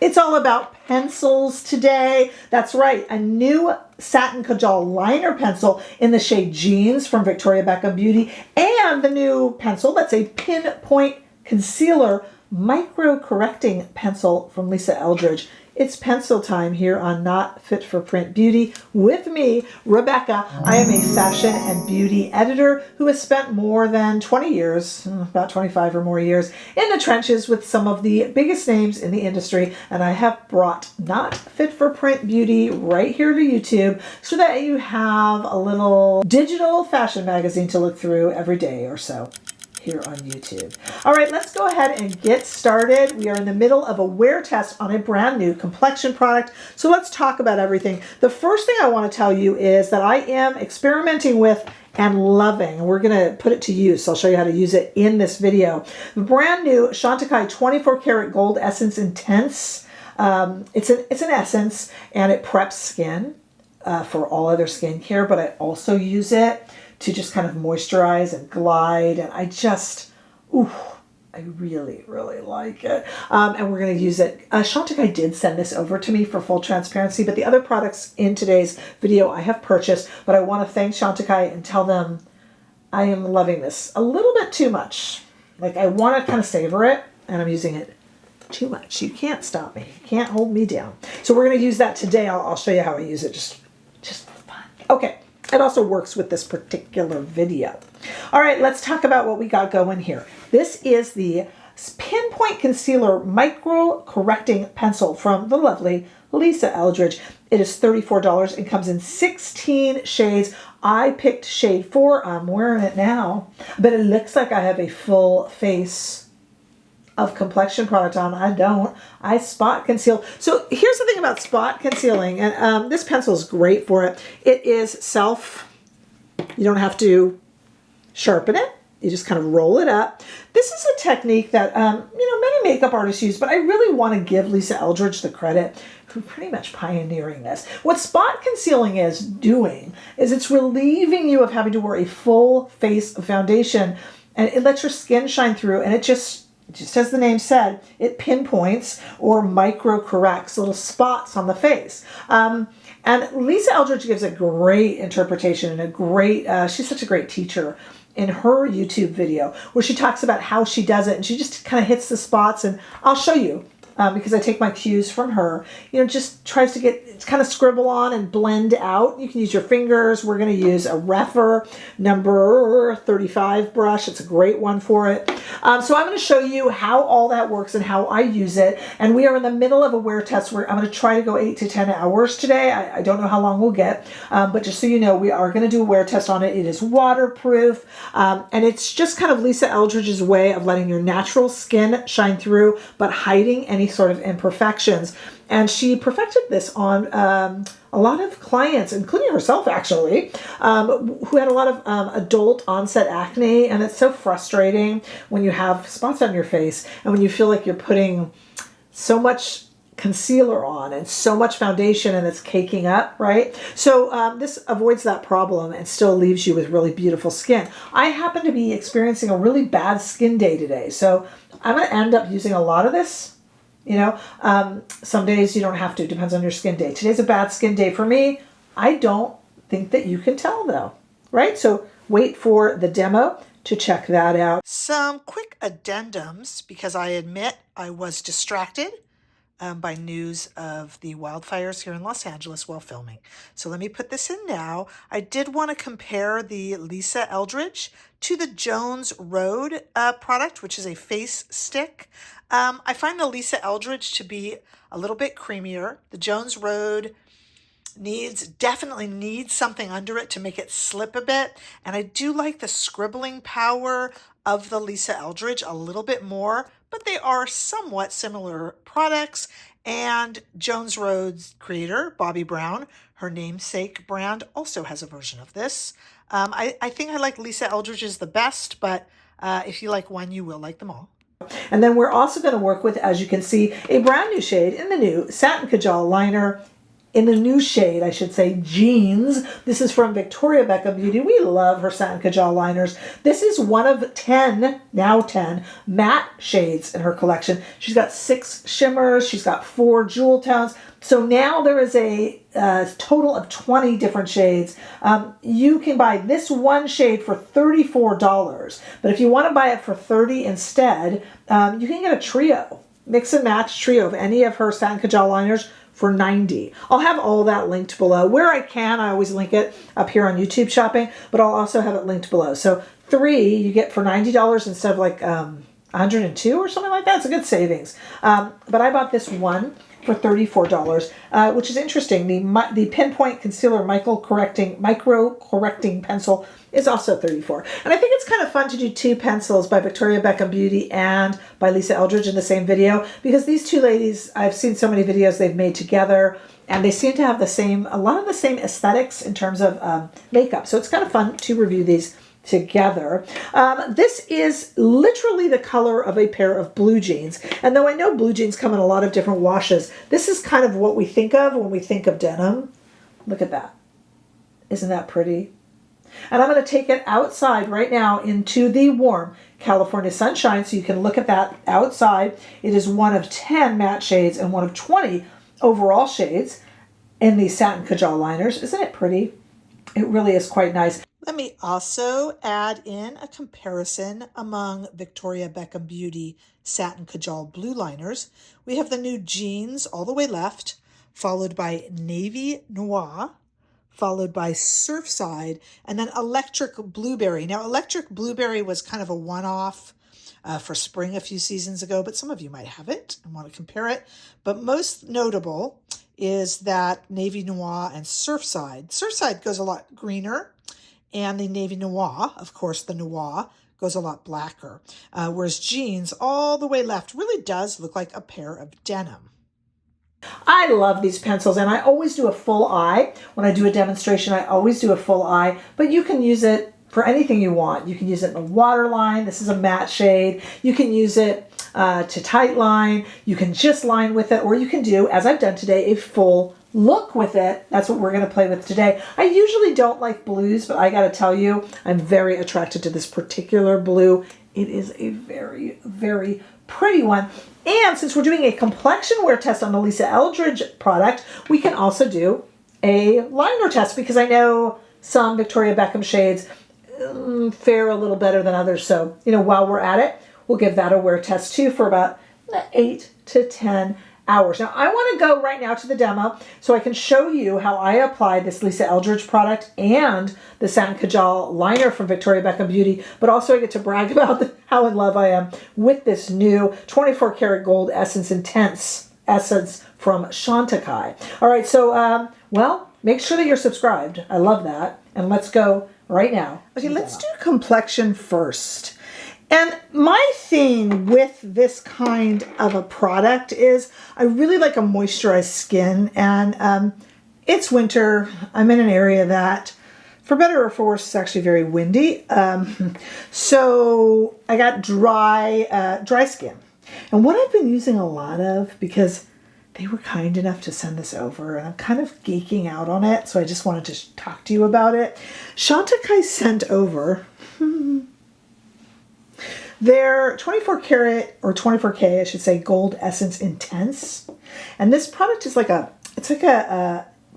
It's all about pencils today. That's right, a new Satin Kajal liner pencil in the shade Jeans from Victoria Beckham Beauty, and the new pencil that's a Pinpoint Concealer Micro Correcting Pencil from Lisa Eldridge. It's pencil time here on Not Fit for Print Beauty with me, Rebecca. I am a fashion and beauty editor who has spent more than 20 years, about 25 or more years, in the trenches with some of the biggest names in the industry, and I have brought Not Fit for Print Beauty right here to YouTube so that you have a little digital fashion magazine to look through every day or so here on YouTube. All right, let's go ahead and get started. We are in the middle of a wear test on a brand new complexion product. So let's talk about everything. The first thing I want to tell you is that I am experimenting with and loving, and we're going to put it to use. So I'll show you how to use it in this video. The brand new Chantecaille 24 Karat Gold Essence Intense. It's an essence, and it preps skin for all other skincare, but I also use it to just kind of moisturize and glide, and I really, really like it. And we're going to use it. Chantecaille did send this over to me for full transparency, but the other products in today's video I have purchased, but I want to thank Chantecaille and tell them I am loving this a little bit too much. Like, I want to kind of savor it, and I'm using it too much. You can't stop me. You can't hold me down. So we're going to use that today. I'll show you how I use it just for fun. Okay. It also works with this particular video. All right, let's talk about what we got going here. This is the Pinpoint Concealer Micro Correcting Pencil from the lovely Lisa Eldridge. It is $34 and comes in 16 shades. I picked shade 4. I'm wearing it now, but it looks like I have a full face of complexion product on. I don't. I spot conceal. So here's the thing about spot concealing, and this pencil is great for it. It is you don't have to sharpen it. You just kind of roll it up. This is a technique that many makeup artists use, but I really want to give Lisa Eldridge the credit for pretty much pioneering this. What spot concealing is doing is it's relieving you of having to wear a full face of foundation, and it lets your skin shine through, and it just as the name said, it pinpoints or micro corrects little spots on the face. And Lisa Eldridge gives a great interpretation and a great, she's such a great teacher in her YouTube video where she talks about how she does it, and she just kind of hits the spots, and I'll show you because I take my cues from her. Just tries to kind of scribble on and blend out. You can use your fingers. We're going to use a Refer number 35 brush. It's a great one for it. So I'm going to show you how all that works and how I use it. And we are in the middle of a wear test where I'm going to try to go 8 to 10 hours today. I don't know how long we'll get, but just so you know, we are going to do a wear test on it. It is waterproof, and it's just kind of Lisa Eldridge's way of letting your natural skin shine through, but hiding any sort of imperfections. And she perfected this on a lot of clients, including herself actually, who had a lot of adult onset acne. And it's so frustrating when you have spots on your face and when you feel like you're putting so much concealer on and so much foundation and it's caking up, right? So this avoids that problem and still leaves you with really beautiful skin. I happen to be experiencing a really bad skin day today, so I'm going to end up using a lot of this. Some days you don't have to. Depends on your skin day. Today's a bad skin day for me. I don't think that you can tell though, right? So wait for the demo to check that out. Some quick addendums because I admit I was distracted by news of the wildfires here in Los Angeles while filming. So let me put this in now. I did want to compare the Lisa Eldridge to the Jones Road product, which is a face stick. I find the Lisa Eldridge to be a little bit creamier. The Jones Road definitely needs something under it to make it slip a bit. And I do like the scribbling power of the Lisa Eldridge a little bit more, but they are somewhat similar products. And Jones Road's creator, Bobbi Brown, her namesake brand, also has a version of this. I think I like Lisa Eldridge's the best, but if you like one, you will like them all. And then we're also going to work with, as you can see, a brand new shade in the new Satin Kajal Liner in the new shade, I should say, Jeans. This is from Victoria Beckham Beauty. We love her Satin Kajal liners. This is one of 10, now 10, matte shades in her collection. She's got 6 shimmers. She's got 4 jewel tones. So now there is a total of 20 different shades. You can buy this one shade for $34. But if you want to buy it for $30 instead, you can get a trio, mix and match trio of any of her Satin Kajal liners for $90. I'll have all that linked below. Where I can, I always link it up here on YouTube Shopping, but I'll also have it linked below. So 3 you get for $90 instead of like 102 or something like that. It's a good savings. But I bought this one for $34, which is interesting. The Pinpoint Concealer Micro Correcting Pencil is also $34. And I think it's kind of fun to do 2 pencils by Victoria Beckham Beauty and by Lisa Eldridge in the same video, because these 2 ladies, I've seen so many videos they've made together, and they seem to have a lot of the same aesthetics in terms of makeup. So it's kind of fun to review these together. This is literally the color of a pair of blue jeans. And though I know blue jeans come in a lot of different washes, this is kind of what we think of when we think of denim. Look at that. Isn't that pretty? And I'm going to take it outside right now into the warm California sunshine so you can look at that outside. It is one of 10 matte shades and one of 20 overall shades in these Satin Kajal liners. Isn't it pretty? It really is quite nice. Let me also add in a comparison among Victoria Beckham Beauty Satin Kajal blue liners. We have the new Jeans all the way left, followed by Navy Noir, followed by Surfside, and then Electric Blueberry. Now, Electric Blueberry was kind of a one-off for spring a few seasons ago, but some of you might have it and want to compare it. But most notable is that Navy Noir and Surfside. Surfside goes a lot greener, and the Navy Noir, of course, the Noir, goes a lot blacker. Whereas Jeans, all the way left, really does look like a pair of denim. I love these pencils, and I always do a full eye. When I do a demonstration, I always do a full eye, but you can use it for anything you want. You can use it in a waterline. This is a matte shade. You can use it to tight line. You can just line with it, or you can do, as I've done today, a full look with it. That's what we're going to play with today. I usually don't like blues, but I got to tell you, I'm very attracted to this particular blue. It is a very, very pretty one. And since we're doing a complexion wear test on the Lisa Eldridge product, we can also do a liner test, because I know some Victoria Beckham shades fare a little better than others. So, while we're at it, we'll give that a wear test too for about 8 to 10 hours. Now, I want to go right now to the demo so I can show you how I applied this Lisa Eldridge product and the Satin Kajal liner from Victoria Beckham Beauty, but also I get to brag about how in love I am with this new 24 karat gold essence intense essence from Chantecaille. All right, so, well, make sure that you're subscribed. I love that. And let's go right now. Okay, let's do complexion first. And my thing with this kind of a product is I really like a moisturized skin, and it's winter. I'm in an area that, for better or for worse, is actually very windy. So I got dry skin. And what I've been using a lot of, because they were kind enough to send this over, and I'm kind of geeking out on it, so I just wanted to talk to you about it. Chantecaille sent over their 24 karat, or 24K, I should say, Gold Essence Intense. And this product is like a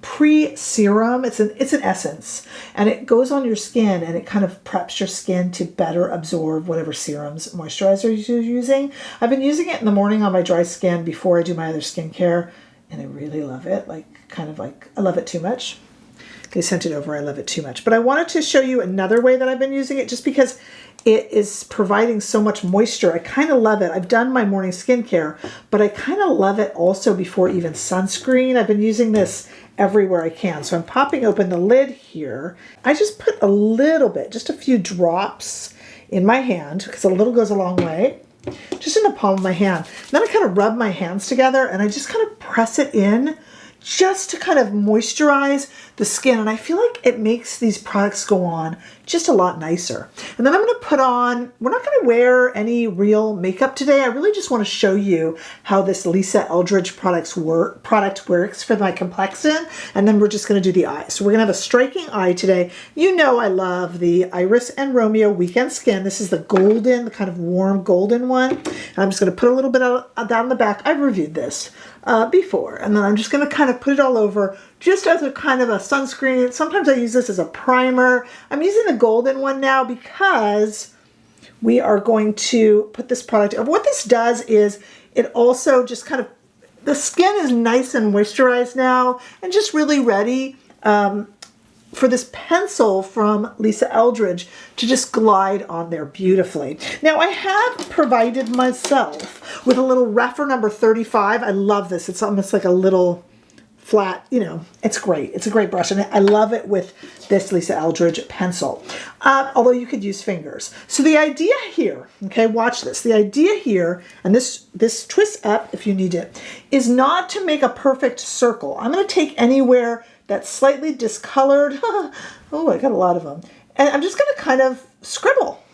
pre-serum. It's an essence, and it goes on your skin, and it kind of preps your skin to better absorb whatever serums, moisturizers you're using. I've been using it in the morning on my dry skin before I do my other skincare, and I really love it. I love it too much. They sent it over. I love it too much. But I wanted to show you another way that I've been using it, just because it is providing so much moisture. I kind of love it. I've done my morning skincare, but I kind of love it also before even sunscreen. I've been using this everywhere I can. So I'm popping open the lid here. I just put a little bit, just a few drops in my hand, because a little goes a long way, just in the palm of my hand. Then I kind of rub my hands together, and I just kind of press it in just to kind of moisturize the skin. And I feel like it makes these products go on just a lot nicer. And then I'm going to put on, we're not going to wear any real makeup today. I really just want to show you how this Lisa Eldridge product works for my complexion. And then we're just going to do the eyes. So we're going to have a striking eye today. You know I love the Iris and Romeo Weekend Skin. This is the golden, the kind of warm golden one. And I'm just going to put a little bit down the back. I've reviewed this before. And then I'm just going to kind of put it all over just as a kind of a sunscreen. Sometimes I use this as a primer. I'm using the golden one now because we are going to put this product over. What this does is it also just kind of, the skin is nice and moisturized now and just really ready for this pencil from Lisa Eldridge to just glide on there beautifully. Now I have provided myself with a little Refer number 35. I love this. It's almost like a little flat, you know, it's great. It's a great brush and I love it with this Lisa Eldridge pencil. Although you could use fingers. So the idea here, okay, watch this. The idea here, and this twists up if you need it, is not to make a perfect circle. I'm going to take anywhere that's slightly discolored. Oh, I got a lot of them. And I'm just going to kind of scribble.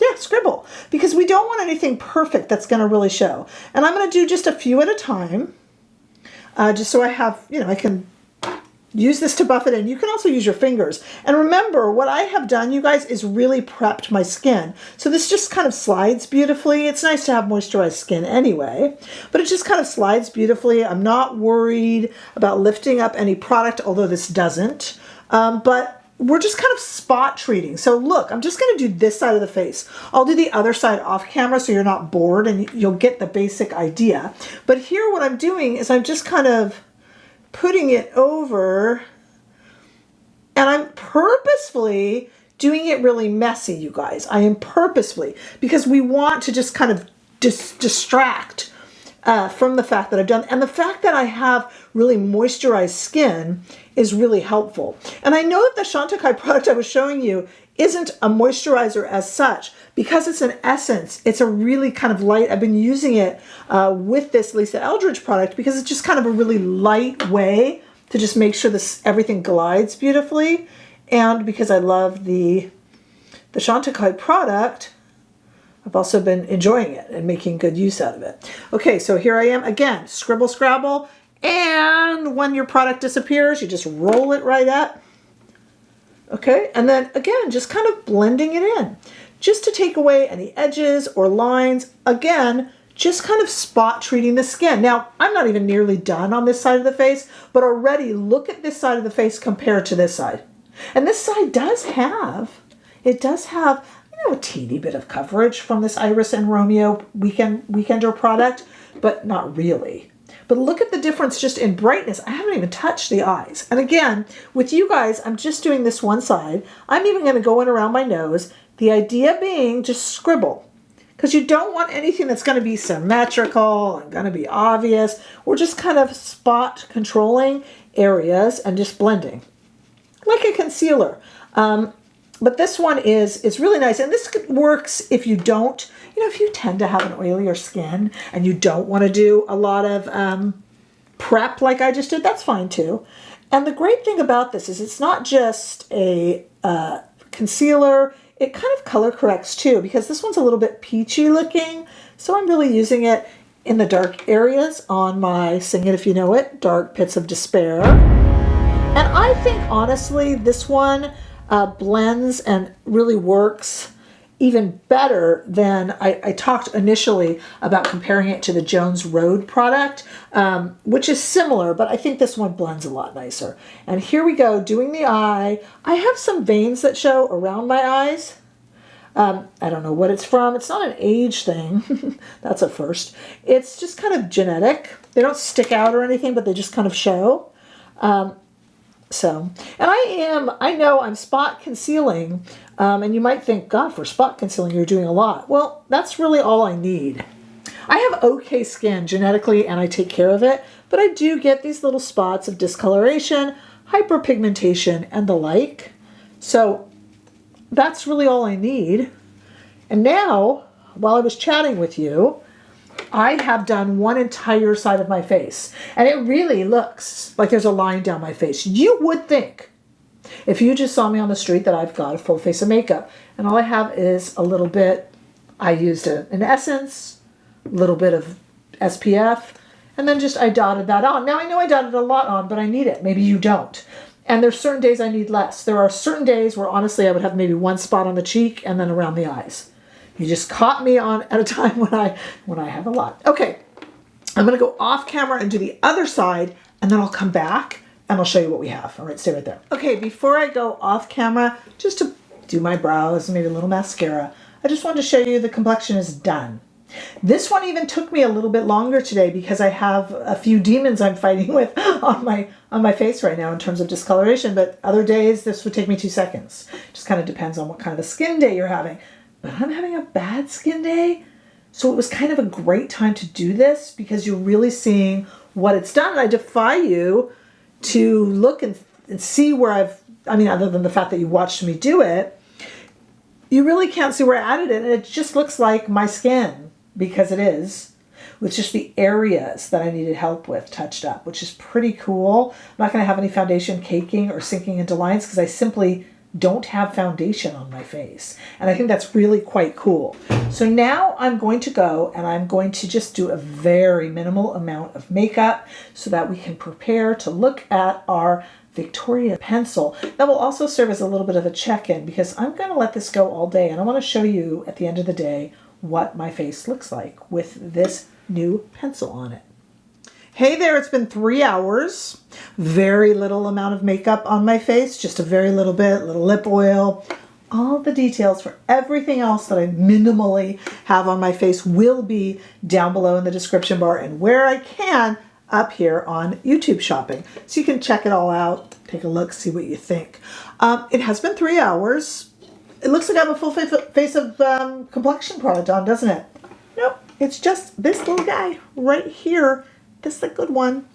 Yeah, scribble. Because we don't want anything perfect that's going to really show. And I'm going to do just a few at a time. Just so I have, you know, I can use this to buff it in. You can also use your fingers. And remember, what I have done, you guys, is really prepped my skin. So this just kind of slides beautifully. It's nice to have moisturized skin anyway, but it just kind of slides beautifully. I'm not worried about lifting up any product, although this doesn't. But we're just kind of spot treating. So look, I'm just going to do this side of the face. I'll do the other side off camera so you're not bored and you'll get the basic idea. But here what I'm doing is I'm just kind of putting it over, and I'm purposefully doing it really messy, you guys. I am purposefully, because we want to just kind of distract from the fact that I've done, and the fact that I have really moisturized skin is really helpful. And I know that the Chantecaille product I was showing you isn't a moisturizer as such, because it's an essence. It's a really kind of light, I've been using it with this Lisa Eldridge product because it's just kind of a really light way to just make sure everything glides beautifully. And because I love the Chantecaille product, I've also been enjoying it and making good use out of it. Okay, so here I am again, scribble scrabble. And when your product disappears, you just roll it right up. Okay, and then again, just kind of blending it in, just to take away any edges or lines. Again, just kind of spot treating the skin. Now, I'm not even nearly done on this side of the face, but already look at this side of the face compared to this side. And this side does have, you know, a teeny bit of coverage from this Iris and Romeo Weekender product, but not really. But look at the difference just in brightness. I haven't even touched the eyes. And again, with you guys, I'm just doing this one side. I'm even going to go in around my nose. The idea being just scribble, because you don't want anything that's going to be symmetrical and going to be obvious. We're just kind of spot controlling areas and just blending like a concealer. But this one is really nice. And this works if you don't, you know, if you tend to have an oilier skin and you don't want to do a lot of prep like I just did, that's fine too. And the great thing about this is it's not just a concealer, it kind of color corrects too, because this one's a little bit peachy looking. So I'm really using it in the dark areas on my, sing it if you know it, Dark Pits of Despair. And I think honestly, this one blends and really works even better than I talked initially about comparing it to the Jones Road product, which is similar, but I think this one blends a lot nicer. And here we go, doing the eye. I have some veins that show around my eyes. I don't know what it's from. It's not an age thing. That's a first. It's just kind of genetic. They don't stick out or anything, but they just kind of show. And I know I'm spot concealing, and you might think, God, for spot concealing, you're doing a lot. Well, that's really all I need. I have okay skin genetically, and I take care of it, but I do get these little spots of discoloration, hyperpigmentation, and the like. So that's really all I need. And now, while I was chatting with you, I have done one entire side of my face, and it really looks like there's a line down my face. You would think If you just saw me on the street, that I've got a full face of makeup, and all I have is a little bit, I used an essence, a little bit of SPF, and then just I dotted that on. Now I know I dotted a lot on, but I need it. Maybe you don't. And there's certain days I need less. There are certain days where honestly I would have maybe one spot on the cheek and then around the eyes. You just caught me on at a time when I have a lot. Okay, I'm gonna go off camera and do the other side, and then I'll come back and I'll show you what we have. All right, stay right there. Okay, before I go off camera, just to do my brows, maybe a little mascara, I just wanted to show you the complexion is done. This one even took me a little bit longer today because I have a few demons I'm fighting with on my face right now in terms of discoloration, but other days this would take me 2 seconds. Just kind of depends on what kind of a skin day you're having. But I'm having a bad skin day, so it was kind of a great time to do this because you're really seeing what it's done. And I defy you to look and see where other than the fact that you watched me do it, you really can't see where I added it, and it just looks like my skin, because it is, with just the areas that I needed help with touched up, which is pretty cool. I'm not going to have any foundation caking or sinking into lines because I simply don't have foundation on my face. And I think that's really quite cool. So now I'm going to go and I'm going to just do a very minimal amount of makeup so that we can prepare to look at our Victoria pencil. That will also serve as a little bit of a check-in because I'm going to let this go all day and I want to show you at the end of the day what my face looks like with this new pencil on it. Hey there, it's been 3 hours. Very little amount of makeup on my face, just a very little bit, little lip oil. All the details for everything else that I minimally have on my face will be down below in the description bar and where I can up here on YouTube Shopping. So you can check it all out, take a look, see what you think. It has been 3 hours. It looks like I have a full face of complexion product on, doesn't it? Nope, it's just this little guy right here. This is a good one.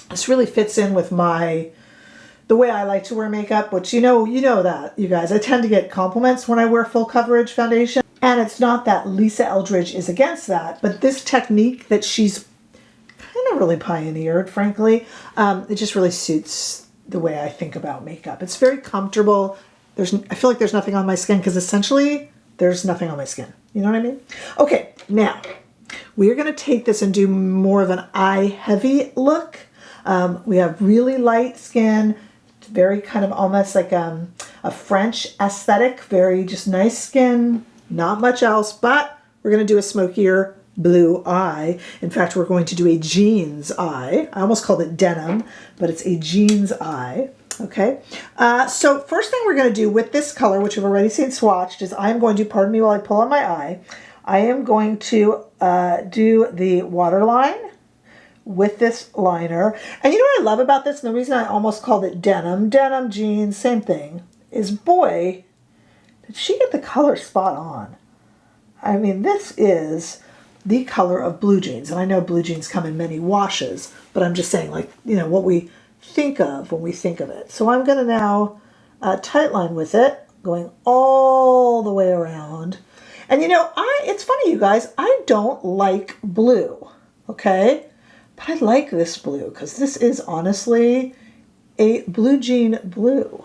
This really fits in with the way I like to wear makeup, which you know that, you guys. I tend to get compliments when I wear full coverage foundation. And it's not that Lisa Eldridge is against that, but this technique that she's kind of really pioneered, frankly, it just really suits the way I think about makeup. It's very comfortable. I feel like there's nothing on my skin because essentially there's nothing on my skin. You know what I mean? Okay, now we are going to take this and do more of an eye heavy look. We have really light skin, very kind of almost like a French aesthetic, very just nice skin, not much else, but we're going to do a smokier blue eye. In fact, we're going to do a jeans eye. I almost called it denim, but it's a jeans eye. Okay, so first thing we're going to do with this color, which we've already seen swatched, is I'm going to, pardon me while I pull on my eye, I am going to do the waterline with this liner. And you know what I love about this, and the reason I almost called it denim, jeans, same thing, is boy, did she get the color spot on. I mean, this is the color of blue jeans. And I know blue jeans come in many washes, but I'm just saying, like, you know, what we think of when we think of it. So I'm going to now tightline with it, going all the way around. And you know, it's funny, you guys, I don't like blue, okay? But I like this blue because this is honestly a blue jean blue.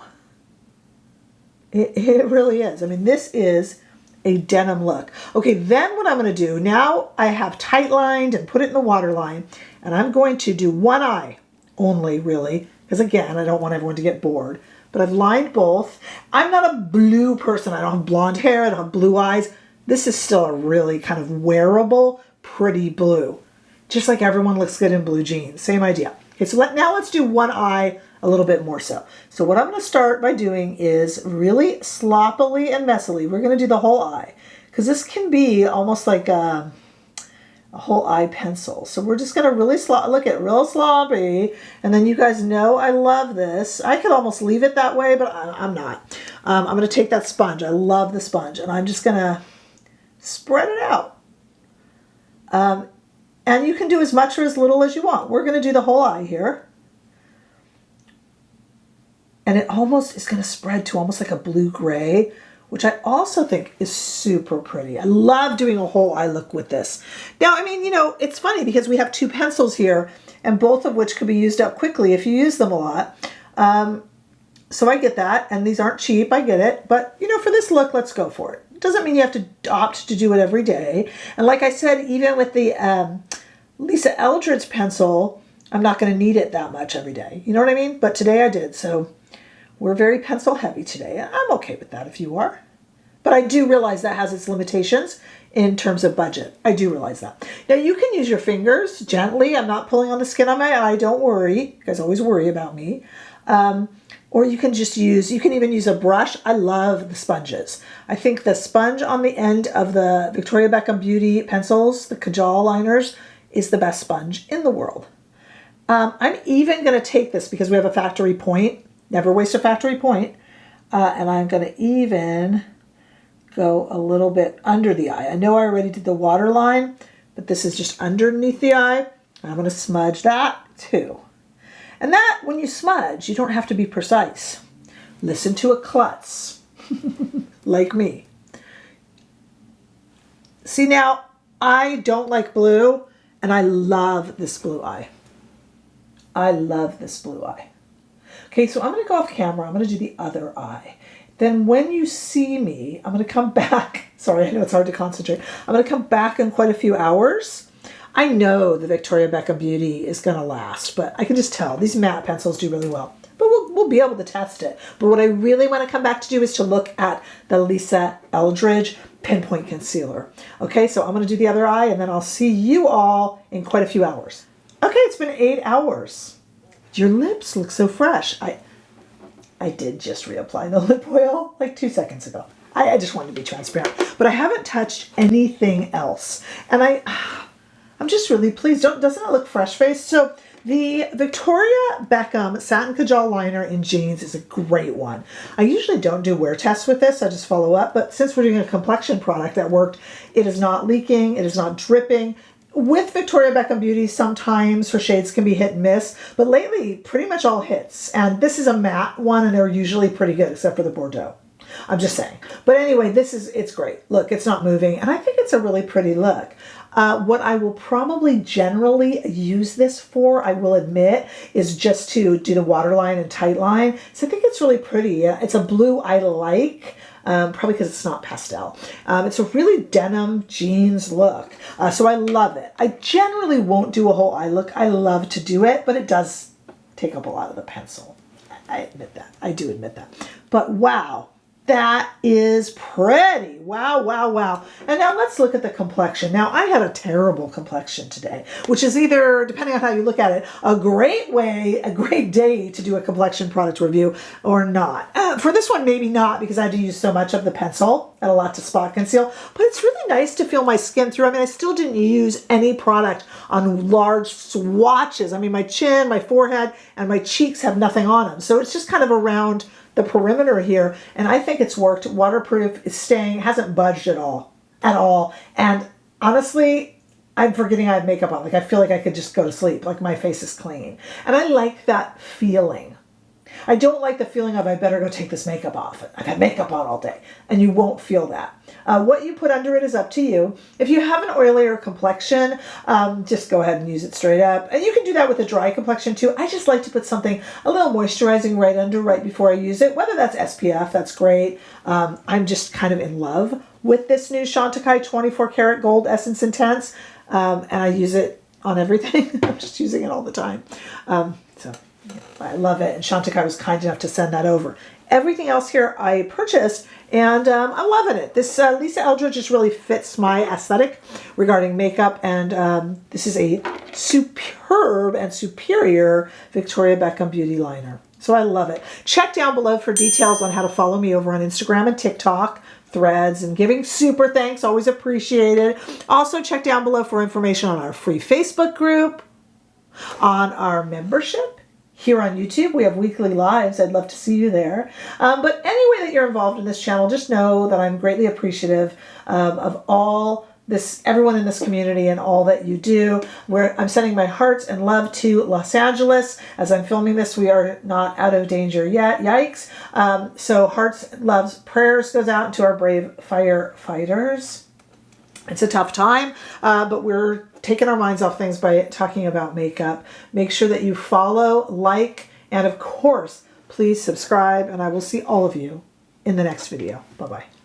It really is. I mean, this is a denim look. Okay, then what I'm going to do, now I have tight lined and put it in the waterline, and I'm going to do one eye only, really, because again, I don't want everyone to get bored. But I've lined both. I'm not a blue person. I don't have blonde hair. I don't have blue eyes. This is still a really kind of wearable, pretty blue. Just like everyone looks good in blue jeans. Same idea. Okay, so now let's do one eye a little bit more so. So what I'm going to start by doing is really sloppily and messily, we're going to do the whole eye. Because this can be almost like a whole eye pencil. So we're just going to really look at real sloppy. And then you guys know I love this. I could almost leave it that way, but I'm not. I'm going to take that sponge. I love the sponge. And I'm just going to spread it out. And you can do as much or as little as you want. We're going to do the whole eye here. And it almost is going to spread to almost like a blue-gray, which I also think is super pretty. I love doing a whole eye look with this. Now, I mean, you know, it's funny because we have two pencils here, and both of which could be used up quickly if you use them a lot. So I get that, and these aren't cheap, I get it, but you know, for this look, let's go for it. Doesn't mean you have to opt to do it every day. And like I said, even with the Lisa Eldridge pencil, I'm not going to need it that much every day. You know what I mean? But today I did, so we're very pencil heavy today. I'm okay with that if you are. But I do realize that has its limitations in terms of budget. I do realize that. Now you can use your fingers gently. I'm not pulling on the skin on my eye. Don't worry. You guys always worry about me. Or you can just use, you can even use a brush. I love the sponges. I think the sponge on the end of the Victoria Beckham Beauty pencils, the Kajal liners, is the best sponge in the world. I'm even going to take this because we have a factory point. Never waste a factory point. And I'm going to even go a little bit under the eye. I know I already did the waterline, but this is just underneath the eye. I'm going to smudge that too. And that, when you smudge, you don't have to be precise. Listen to a klutz, like me. See now, I don't like blue, and I love this blue eye. I love this blue eye. Okay, so I'm going to go off camera. I'm going to do the other eye. Then when you see me, I'm going to come back. Sorry, I know it's hard to concentrate. I'm going to come back in quite a few hours. I know the Victoria Beckham Beauty is going to last, but I can just tell these matte pencils do really well. But we'll be able to test it. But what I really want to come back to do is to look at the Lisa Eldridge Pinpoint Concealer. Okay, so I'm going to do the other eye, and then I'll see you all in quite a few hours. Okay, it's been 8 hours. Your lips look so fresh. I did just reapply the lip oil like 2 seconds ago. I just wanted to be transparent. But I haven't touched anything else. And I'm just really pleased. Doesn't it look fresh-faced? So the Victoria Beckham Satin Kajal Liner in Jeans is a great one. I usually don't do wear tests with this. I just follow up. But since we're doing a complexion product that worked, it is not leaking. It is not dripping. With Victoria Beckham Beauty, sometimes her shades can be hit and miss, but lately pretty much all hits. And this is a matte one, and they're usually pretty good, except for the Bordeaux. I'm just saying. But anyway, it's great. Look, it's not moving, and I think it's a really pretty look. What I will probably generally use this for, I will admit, is just to do the waterline and tight line. So I think it's really pretty. It's a blue I like. Probably because it's not pastel. It's a really denim jeans look. So I love it. I generally won't do a whole eye look. I love to do it, but it does take up a lot of the pencil. I admit that. I do admit that. But wow, that is pretty. Wow, wow, wow. And now let's look at the complexion. Now, I had a terrible complexion today, which is either, depending on how you look at it, a great day to do a complexion product review or not. For this one, maybe not, because I had to use so much of the pencil and a lot to spot conceal. But it's really nice to feel my skin through. I mean, I still didn't use any product on large swatches. I mean, my chin, my forehead, and my cheeks have nothing on them. So it's just kind of around the perimeter here, and I think it's worked. Waterproof, is staying, hasn't budged at all. And honestly, I'm forgetting I have makeup on. Like, I feel like I could just go to sleep. Like, my face is clean. And I like that feeling. I don't like the feeling of I better go take this makeup off. I've had makeup on all day, and you won't feel that. What you put under it is up to you. If you have an oilier complexion, just go ahead and use it straight up. And you can do that with a dry complexion too. I just like to put something a little moisturizing right under, right before I use it. Whether that's SPF, that's great. I'm just kind of in love with this new Chantecaille 24 Karat Gold Essence Intense, and I use it on everything. I'm just using it all the time. So I love it, and Chantecaille was kind enough to send that over. Everything else here I purchased, and I'm loving it. This Lisa Eldridge just really fits my aesthetic regarding makeup, and this is a superb and superior Victoria Beckham Beauty Liner. So I love it. Check down below for details on how to follow me over on Instagram and TikTok, Threads, and giving super thanks, always appreciated. Also check down below for information on our free Facebook group, on our membership. Here on YouTube, we have weekly lives. I'd love to see you there. But any way that you're involved in this channel, just know that I'm greatly appreciative of everyone in this community and all that you do. I'm sending my hearts and love to Los Angeles. As I'm filming this, we are not out of danger yet. Yikes. So hearts, loves, prayers goes out to our brave firefighters. It's a tough time, but we're taking our minds off things by talking about makeup. Make sure that you follow, like, and of course, please subscribe, and I will see all of you in the next video. Bye-bye.